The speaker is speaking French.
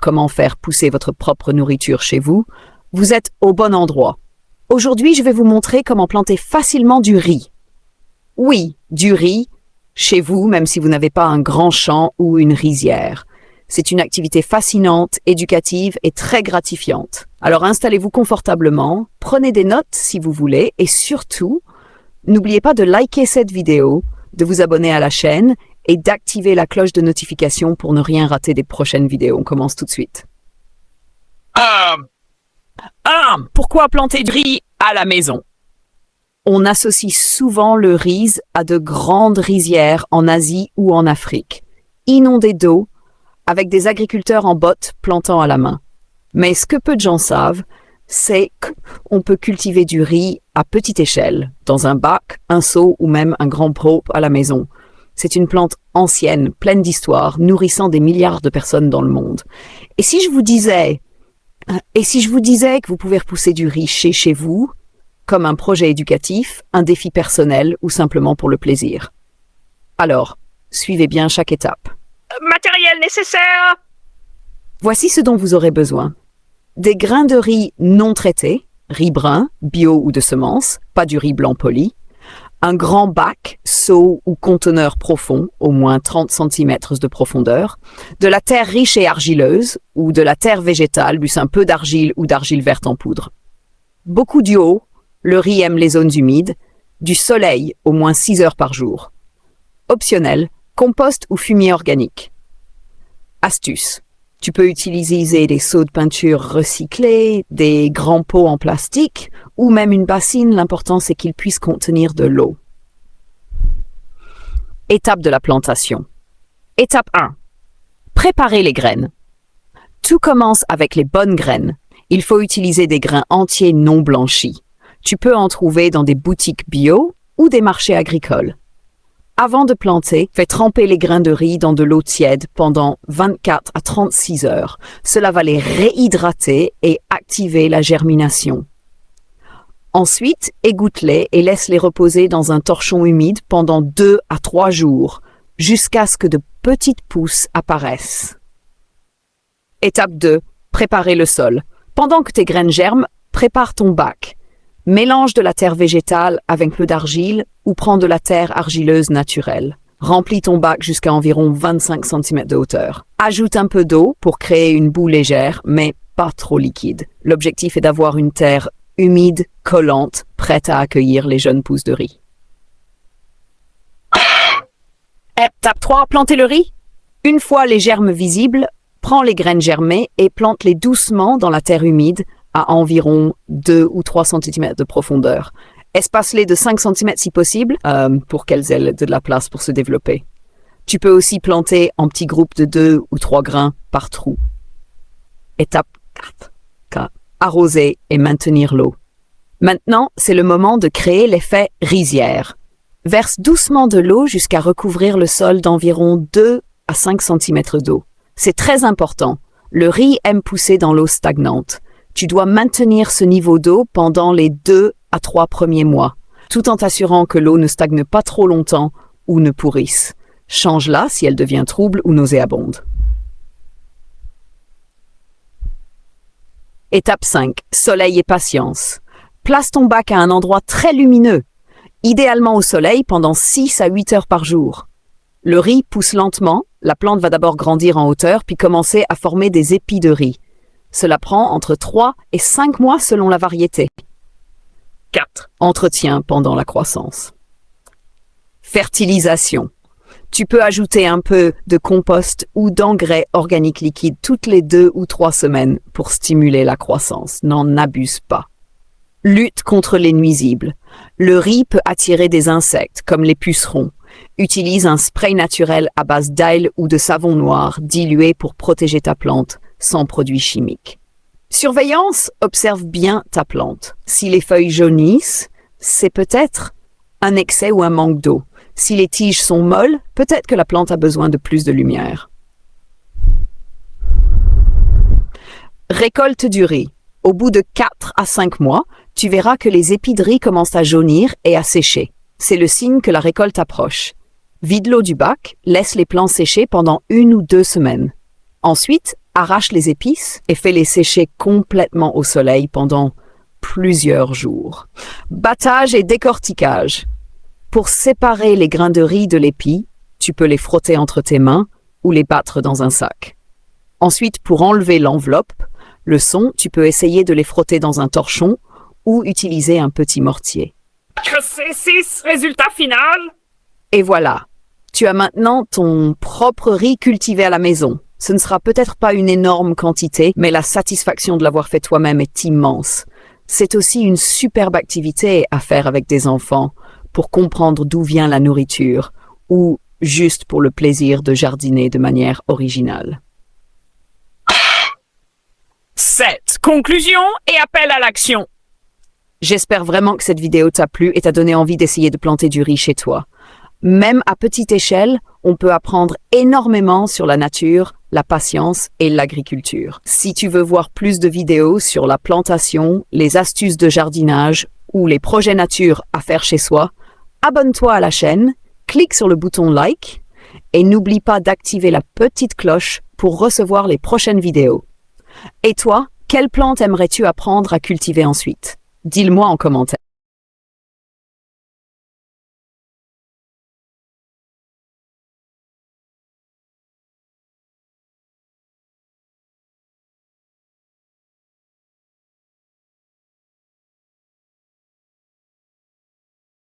comment faire pousser votre propre nourriture chez vous, vous êtes au bon endroit. Aujourd'hui, je vais vous montrer comment planter facilement du riz. Oui, du riz, chez vous, même si vous n'avez pas un grand champ ou une rizière. C'est une activité fascinante, éducative et très gratifiante. Alors installez-vous confortablement, prenez des notes si vous voulez et surtout, n'oubliez pas de liker cette vidéo, de vous abonner à la chaîne et d'activer la cloche de notification pour ne rien rater des prochaines vidéos. On commence tout de suite. Pourquoi planter du riz à la maison? On associe souvent le riz à de grandes rizières en Asie ou en Afrique, inondées d'eau, avec des agriculteurs en bottes plantant à la main. Mais ce que peu de gens savent, c'est qu'on peut cultiver du riz à petite échelle, dans un bac, un seau ou même un grand pot à la maison. C'est une plante ancienne, pleine d'histoire, nourrissant des milliards de personnes dans le monde. Et si je vous disais que vous pouvez repousser du riz chez vous, comme un projet éducatif, un défi personnel ou simplement pour le plaisir? Alors, suivez bien chaque étape. Matériel nécessaire. Voici ce dont vous aurez besoin. Des grains de riz non traités, riz brun, bio ou de semences, pas du riz blanc poli. Un grand bac, seau ou conteneur profond, au moins 30 cm de profondeur. De la terre riche et argileuse ou de la terre végétale, plus un peu d'argile ou d'argile verte en poudre. Beaucoup d'eau, le riz aime les zones humides. Du soleil, au moins 6 heures par jour. Optionnel, compost ou fumier organique. Astuce. Tu peux utiliser des seaux de peinture recyclés, des grands pots en plastique ou même une bassine. L'important, c'est qu'ils puissent contenir de l'eau. Étape de la plantation. Étape 1. Préparer les graines. Tout commence avec les bonnes graines. Il faut utiliser des grains entiers non blanchis. Tu peux en trouver dans des boutiques bio ou des marchés agricoles. Avant de planter, fais tremper les grains de riz dans de l'eau tiède pendant 24 à 36 heures. Cela va les réhydrater et activer la germination. Ensuite, égoutte-les et laisse-les reposer dans un torchon humide pendant 2 à 3 jours, jusqu'à ce que de petites pousses apparaissent. Étape 2. Préparer le sol. Pendant que tes graines germent, prépare ton bac. Mélange de la terre végétale avec peu d'argile ou prends de la terre argileuse naturelle. Remplis ton bac jusqu'à environ 25 cm de hauteur. Ajoute un peu d'eau pour créer une boue légère, mais pas trop liquide. L'objectif est d'avoir une terre humide, collante, prête à accueillir les jeunes pousses de riz. Étape 3. Planter le riz. Une fois les germes visibles, prends les graines germées et plante-les doucement dans la terre humide à environ 2 ou 3 cm de profondeur. Espace-les de 5 cm si possible, pour qu'elles aient de la place pour se développer. Tu peux aussi planter en petits groupes de 2 ou 3 grains par trou. Étape 4. Arroser et maintenir l'eau. Maintenant, c'est le moment de créer l'effet rizière. Verse doucement de l'eau jusqu'à recouvrir le sol d'environ 2 à 5 cm d'eau. C'est très important. Le riz aime pousser dans l'eau stagnante. Tu dois maintenir ce niveau d'eau pendant les 2 à 3 premiers mois, tout en t'assurant que l'eau ne stagne pas trop longtemps ou ne pourrisse. Change-la si elle devient trouble ou nauséabonde. Étape 5. Soleil et patience. Place ton bac à un endroit très lumineux, idéalement au soleil pendant 6 à 8 heures par jour. Le riz pousse lentement, la plante va d'abord grandir en hauteur puis commencer à former des épis de riz. Cela prend entre 3 et 5 mois selon la variété. 4. Entretien pendant la croissance. Fertilisation. Tu peux ajouter un peu de compost ou d'engrais organiques liquides toutes les 2 ou 3 semaines pour stimuler la croissance. N'en abuse pas. Lutte contre les nuisibles. Le riz peut attirer des insectes comme les pucerons. Utilise un spray naturel à base d'ail ou de savon noir dilué pour protéger ta plante, sans produits chimiques. Surveillance, observe bien ta plante. Si les feuilles jaunissent, c'est peut-être un excès ou un manque d'eau. Si les tiges sont molles, peut-être que la plante a besoin de plus de lumière. Récolte du riz. Au bout de 4 à 5 mois, tu verras que les épis de riz commencent à jaunir et à sécher. C'est le signe que la récolte approche. Vide l'eau du bac, laisse les plants sécher pendant 1 ou 2 semaines. Ensuite, Arrache les épices et fais-les sécher complètement au soleil pendant plusieurs jours. Battage et décortiquage. Pour séparer les grains de riz de l'épi, tu peux les frotter entre tes mains ou les battre dans un sac. Ensuite, pour enlever l'enveloppe, le son, tu peux essayer de les frotter dans un torchon ou utiliser un petit mortier. Que c'est 6, résultat final. Et voilà, tu as maintenant ton propre riz cultivé à la maison. Ce ne sera peut-être pas une énorme quantité, mais la satisfaction de l'avoir fait toi-même est immense. C'est aussi une superbe activité à faire avec des enfants pour comprendre d'où vient la nourriture ou juste pour le plaisir de jardiner de manière originale. 7. Conclusion et appel à l'action. J'espère vraiment que cette vidéo t'a plu et t'a donné envie d'essayer de planter du riz chez toi. Même à petite échelle, on peut apprendre énormément sur la nature, la patience et l'agriculture. Si tu veux voir plus de vidéos sur la plantation, les astuces de jardinage ou les projets nature à faire chez soi, abonne-toi à la chaîne, clique sur le bouton like et n'oublie pas d'activer la petite cloche pour recevoir les prochaines vidéos. Et toi, quelle plante aimerais-tu apprendre à cultiver ensuite? Dis-le-moi en commentaire.